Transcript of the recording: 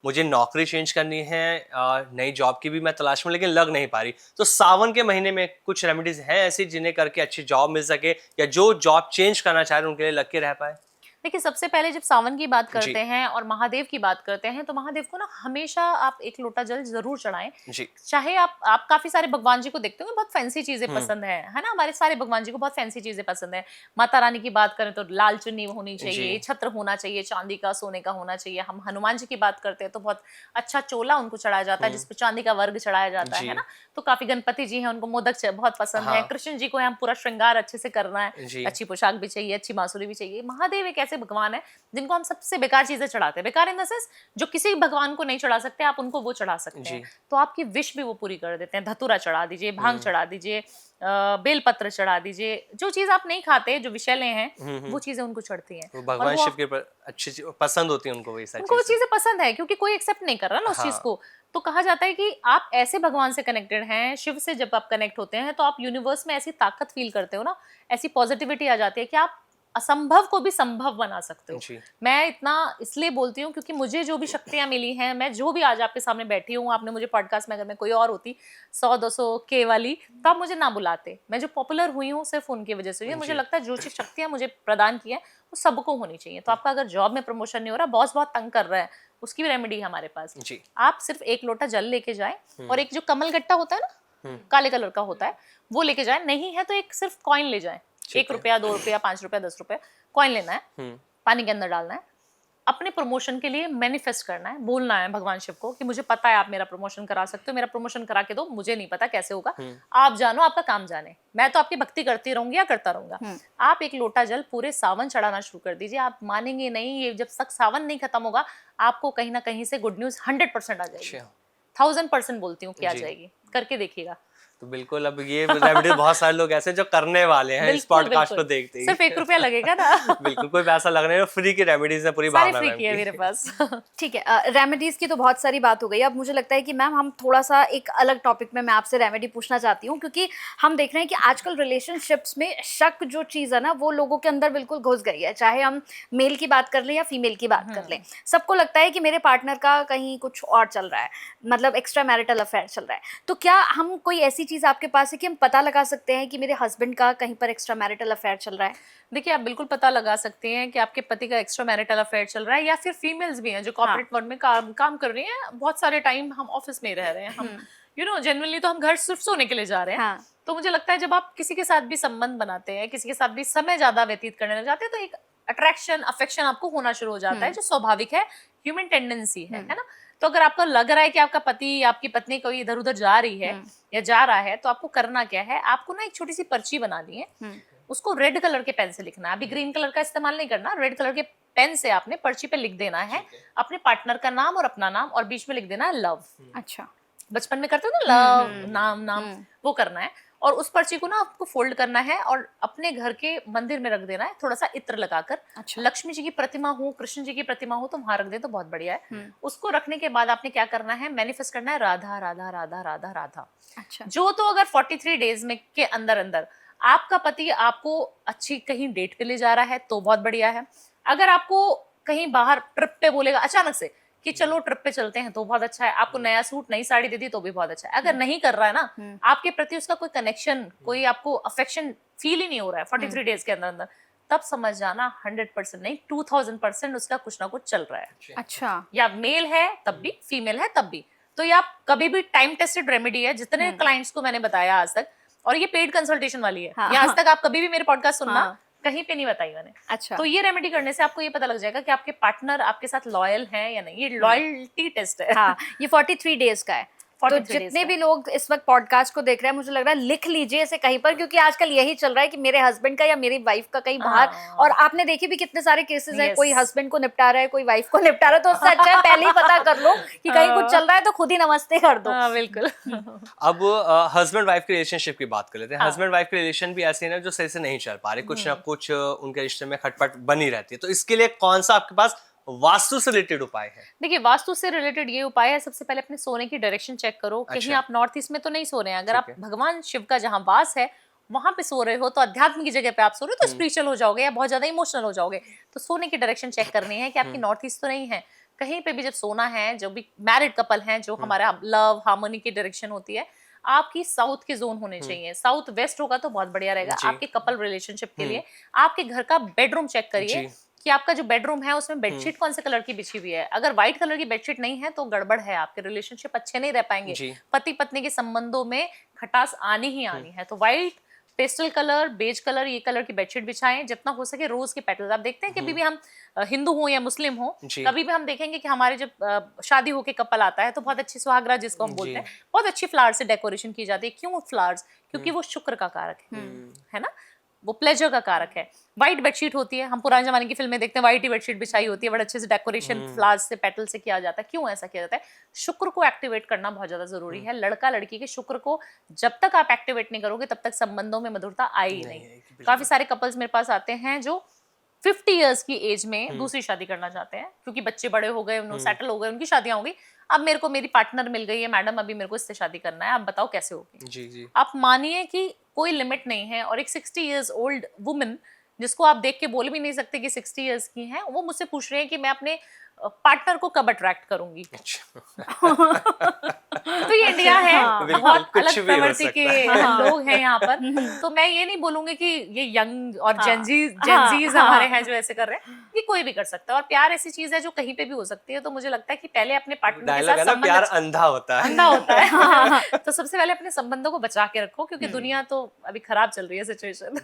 मुझे नौकरी चेंज करनी है, नई जॉब की भी मैं तलाश में, लेकिन लग नहीं पा रही। तो सावन के महीने में कुछ रेमेडीज हैं ऐसी जिन्हें करके अच्छी जॉब मिल सके, या जो जॉब चेंज करना चाह रहे हैं उनके लिए लग के रह पाए? देखिए, सबसे पहले जब सावन की बात जी। करते हैं और महादेव की बात करते हैं, तो महादेव को ना हमेशा आप एक लोटा जल जरूर चढ़ाएं। जी। चाहे आप काफी सारे भगवान जी को देखते होंगे, बहुत फैंसी चीजें हम्म। पसंद है ना? हमारे सारे भगवान जी को बहुत फैंसी चीजें पसंद है। माता रानी की बात करें तो लाल चुन्नी होनी जी। चाहिए, छत्र होना चाहिए, चांदी का सोने का होना चाहिए। हम हनुमान जी की बात करते हैं तो बहुत अच्छा चोला उनको चढ़ाया जाता है, जिसपे चांदी का वर्ग चढ़ाया जाता है जी। ना? तो काफी गणपति जी हैं, उनको मोदक बहुत पसंद है। हाँ। कृष्ण जी को है, हम पूरा श्रृंगार अच्छे से करना है, जी। अच्छी पोशाक भी चाहिए, अच्छी बांसुरी भी चाहिए। महादेव एक ऐसे भगवान है जिनको हम सबसे बेकार चीजें चढ़ाते हैं। बेकार इन द सेंस, जो किसी भगवान को नहीं चढ़ा सकते, आप उनको वो चढ़ा सकते हैं। जी। तो आपकी विश भी वो पूरी कर देते हैं। धतूरा चढ़ा दीजिए, भांग चढ़ा दीजिए, बेलपत्र चढ़ा दीजिए। जो चीज आप नहीं खाते, जो विषैले हैं, वो चीजें उनको चढ़ती हैं। वो और भगवान वो शिव के अच्छी पसंद होती है उनको, वही सारी उनको वो चीजें। चीजें पसंद है, क्योंकि कोई एक्सेप्ट नहीं कर रहा ना उस चीज हाँ। को। तो कहा जाता है कि आप ऐसे भगवान से कनेक्टेड हैं, शिव से जब आप कनेक्ट होते हैं तो आप यूनिवर्स में ऐसी ताकत फील करते हो ना, ऐसी पॉजिटिविटी आ जाती है कि आप असंभव को भी संभव बना सकते हो। जी। मैं इतना इसलिए बोलती हूँ क्योंकि मुझे जो भी शक्तियां मिली हैं, मैं जो भी आज आपके सामने बैठी हूँ, आपने मुझे पॉडकास्ट में, अगर मैं कोई और होती 100-200 के वाली, तो आप मुझे ना बुलाते। मैं जो पॉपुलर हुई हूँ सिर्फ उनकी वजह से हुई है। मुझे लगता है जो चीज शक्तियां मुझे प्रदान की है वो सबको होनी चाहिए। तो आपका अगर जॉब में प्रमोशन नहीं हो रहा, बॉस बहुत तंग कर रहा है, उसकी भी रेमेडी है हमारे पास। जी। आप सिर्फ एक लोटा जल लेके जाए, और एक जो कमल गट्टा होता है ना, काले कलर का होता है, वो लेके जाए। नहीं है तो एक सिर्फ कॉइन ले जाए, 1 रुपया, 2 रुपया, 5 रुपया, 10 रुपया कॉइन लेना है, पानी के अंदर डालना है, अपने प्रमोशन के लिए मैनिफेस्ट करना है, बोलना है भगवान शिव को कि मुझे पता है आप मेरा प्रमोशन करा सकते हो, मेरा प्रमोशन करा के दो, मुझे नहीं पता कैसे होगा, आप जानो, आपका काम जाने, मैं तो आपकी भक्ति करती रहूंगी या करता रहूंगा। आप एक लोटा जल पूरे सावन चढ़ाना शुरू कर दीजिए। आप मानेंगे नहीं, ये जब तक सावन नहीं खत्म होगा, आपको कहीं ना कहीं से गुड न्यूज 100% आ जाएगी। 1000% बोलती हूँ कि आ जाएगी, करके देखिएगा। तो बिल्कुल, अब ये रेमेडी बहुत सारे लोग ऐसे जो करने वाले हैं इस पॉडकास्ट को देखते ही। सिर्फ 1 रुपया लगेगा ना। बिल्कुल, कोई पैसा लगने नहीं, फ्री की रेमेडीज है, पूरी सारी भावना फ्री मैम की है की। मेरे पास। ठीक है, रेमेडीज की तो बहुत सारी बात हो गई। अब मुझे लगता है कि मैम हम थोड़ा सा एक अलग टॉपिक में मैं आपसे रेमेडी पूछना चाहती हूँ, क्योंकि हम देख रहे हैं कि आजकल रिलेशनशिप्स में शक जो चीज़ है ना, वो लोगों के अंदर बिल्कुल घुस गई है। चाहे हम मेल की बात कर लें या फीमेल की बात कर लें, सबको लगता है कि मेरे पार्टनर का कहीं कुछ और चल रहा है, मतलब एक्स्ट्रा मैरिटल अफेयर चल रहा है। तो क्या हम कोई ऐसी चीज़ आपके पास है कि हम पता लगा सकते हैं कि मेरे हस्बैंड का कहीं पर एक्स्ट्रा मैरिटल अफेयर चल रहा है? देखिए, आप बिल्कुल पता लगा सकते हैं कि आपके पति का एक्स्ट्रा मैरिटल अफेयर चल रहा है, या फिर फीमेल्स भी हैं जो कॉर्पोरेट वर्ल्ड में काम कर रही हैं। बहुत सारे टाइम हम ऑफिस में रह रहे हैं, हम जनरली तो हम घर सिर्फ सोने के लिए जा रहे हैं। तो मुझे लगता है जब आप किसी के साथ भी संबंध बनाते हैं, किसी के साथ भी समय ज्यादा व्यतीत करने लग जाते हैं, तो एक अट्रैक्शन, अफेक्शन आपको होना शुरू हो जाता है, जो स्वाभाविक है, ह्यूमन टेंडेंसी है ना? तो अगर आपको लग रहा है कि आपका पति, आपकी पत्नी कोई इधर उधर जा रही है या जा रहा है, तो आपको करना क्या है, आपको ना एक छोटी सी पर्ची बनानी है, उसको रेड कलर के पेन से लिखना है। अभी ग्रीन कलर का इस्तेमाल नहीं करना, रेड कलर के पेन से आपने पर्ची पे लिख देना है अपने पार्टनर का नाम और अपना नाम, और बीच में लिख देना है लव। अच्छा, बचपन में करते थे ना, लव नाम वो करना है। और उस पर्ची को ना आपको फोल्ड करना है और अपने घर के मंदिर में रख देना है, थोड़ा सा इत्र लगाकर। अच्छा। लक्ष्मी जी की प्रतिमा हो, कृष्ण जी की प्रतिमा हो, तो वहां रख दे तो बहुत बढ़िया है। उसको रखने के बाद आपने क्या करना है, मैनिफेस्ट करना है राधा राधा राधा राधा राधा। अच्छा। जो तो अगर 43 डेज में के अंदर अंदर आपका पति आपको अच्छी कहीं डेट पे ले जा रहा है तो बहुत बढ़िया है। अगर आपको कहीं बाहर ट्रिप पे बोलेगा अचानक से कि चलो ट्रिप पे चलते हैं, तो बहुत अच्छा है। आपको नया सूट, नई साड़ी दे दी तो भी बहुत अच्छा है। अगर नहीं कर रहा है ना, आपके प्रति उसका कोई कनेक्शन, कोई आपको अफेक्शन फील ही नहीं हो रहा है 43 डेज के अंदर अंदर, तब समझ जाना 100% नहीं, 2000% उसका कुछ ना कुछ चल रहा है। अच्छा। या मेल है तब भी, फीमेल है तब भी। तो ये आप कभी भी टाइम टेस्टेड रेमेडी है, जितने क्लाइंट्स को मैंने बताया आज तक, और ये पेड कंसल्टेशन वाली है। हाँ, ये आज तक आप कभी भी मेरे पॉडकास्ट सुनना, कहीं पे नहीं बताई मैंने। अच्छा। तो ये रेमेडी करने से आपको ये पता लग जाएगा कि आपके पार्टनर आपके साथ लॉयल हैं या नहीं। ये लॉयल्टी टेस्ट है। हाँ, ये 43 डेज का है। तो जितने भी लोग इस वक्त पॉडकास्ट को देख रहे हैं, मुझे लग रहा है लिख लीजिए इसे कहीं पर, क्योंकि आजकल यही चल रहा है कि मेरे हस्बैंड का या मेरी वाइफ का कहीं बाहर। और आपने देखी भी कितने सारे केसेस हैं, कोई हस्बैंड को निपटा रहा है, कोई वाइफ को निपटा रहा है। तो उससे अच्छा है पहले ही पता कर लो कि कहीं कुछ चल रहा है, तो खुद ही नमस्ते कर दो। बिल्कुल। अब हस्बैंड वाइफ के रिलेशनशिप की बात कर लेते हैं। हस्बैंड वाइफ के रिलेशन भी ऐसे हैं ना जो सही से नहीं चल पा रहे, कुछ ना कुछ उनके रिश्ते में खटपट बनी रहती है। तो इसके लिए कौन सा आपके पास वास्तु से रिलेटेड उपाय है? देखिए, वास्तु से रिलेटेड ये उपाय है, सबसे पहले अपने सोने की डायरेक्शन चेक करो। कहीं आप नॉर्थ ईस्ट में तो नहीं सो रहे हैं। अगर आप भगवान शिव का जहां वास है वहां पे सो रहे हो, तो अध्यात्म की जगह पे आप सो रहे हो, तो स्पिरिचुअल हो जाओगे या बहुत ज्यादा इमोशनल हो जाओगे। तो सोने की डायरेक्शन चेक करनी है कि आपकी नॉर्थ ईस्ट तो नहीं है। कहीं पे भी जब सोना है, जो भी मैरिड कपल हैं, जो हमारा लव हार्मनी की डायरेक्शन होती है, आपकी साउथ के जोन होने चाहिए। साउथ वेस्ट होगा तो बहुत बढ़िया रहेगा जी। आपके कपल रिलेशनशिप के लिए। आपके घर का बेडरूम चेक करिए जी। कि आपका जो बेडरूम है उसमें बेडशीट कौन से कलर की बिछी हुई है। अगर व्हाइट कलर की बेडशीट नहीं है तो गड़बड़ है, आपके रिलेशनशिप अच्छे नहीं रह पाएंगे। जी। पति पत्नी के संबंधों में खटास आनी ही आनी है। तो white, pastel colour, beige colour, ये कलर की बेडशीट बिछाएं। जितना हो सके रोज के पेटल्स। आप देखते हैं कभी भी हम हिंदू हो या मुस्लिम हो, जी। कभी भी हम देखेंगे कि हमारे जब शादी होके कपल आता है तो बहुत अच्छी सुहागरात जिसको हम बोलते जी। हैं, बहुत अच्छी फ्लावर से डेकोरेशन की जाती है। क्यों फ्लावर्स? क्योंकि वो शुक्र का कारक है ना, वो प्लेजर का कारक है। व्हाइट बेडशीट होती है, हम पुराने जमाने की फिल्में देखते हैं, व्हाइट ही बेडशीट बिछाई होती है, बड़े अच्छे से डेकोरेशन फ्लावर्स से, पेटल से किया जाता है। क्यों ऐसा किया जाता है? शुक्र को एक्टिवेट करना बहुत ज्यादा जरूरी है। लड़का लड़की के शुक्र को जब तक आप एक्टिवेट नहीं करोगे तब तक संबंधों में मधुरता आई ही नहीं। काफी सारे कपल्स मेरे पास आते हैं जो 50 इयर्स की एज में दूसरी शादी करना चाहते हैं, क्योंकि बच्चे बड़े हो गए, उन्होंने सेटल हो गए, उनकी शादियां हो गई। अब मेरे को मेरी पार्टनर मिल गई है, मैडम अभी मेरे को इससे शादी करना है, आप बताओ कैसे होगी? जी। जी। आप मानिए कि कोई लिमिट नहीं है। और एक 60 इयर्स ओल्ड वुमन जिसको आप देख के बोल भी नहीं सकते कि 60 इयर्स की हैं, वो मुझसे पूछ रहे हैं कि मैं अपने पार्टनर को कब अट्रैक्ट करूंगी। तो ये इंडिया है, बिल्कुल, बहुत कुछ अलग भी हो प्रवृत्ति सकता के है। लोग हैं यहाँ पर। तो मैं ये नहीं बोलूंगी कि ये यंग और जेंजीज हाँ, हमारे हैं जो ऐसे कर रहे हैं। ये कोई भी कर सकता है। और प्यार ऐसी चीज है जो कहीं पे भी हो सकती है। तो मुझे लगता है कि पहले अपने पार्टनर के डायलॉग साथ है ना, संबंध प्यार अंधा होता है। अंधा होता है। तो सबसे पहले अपने संबंधों को बचा के रखो, क्योंकि दुनिया तो अभी खराब चल रही है सिचुएशन।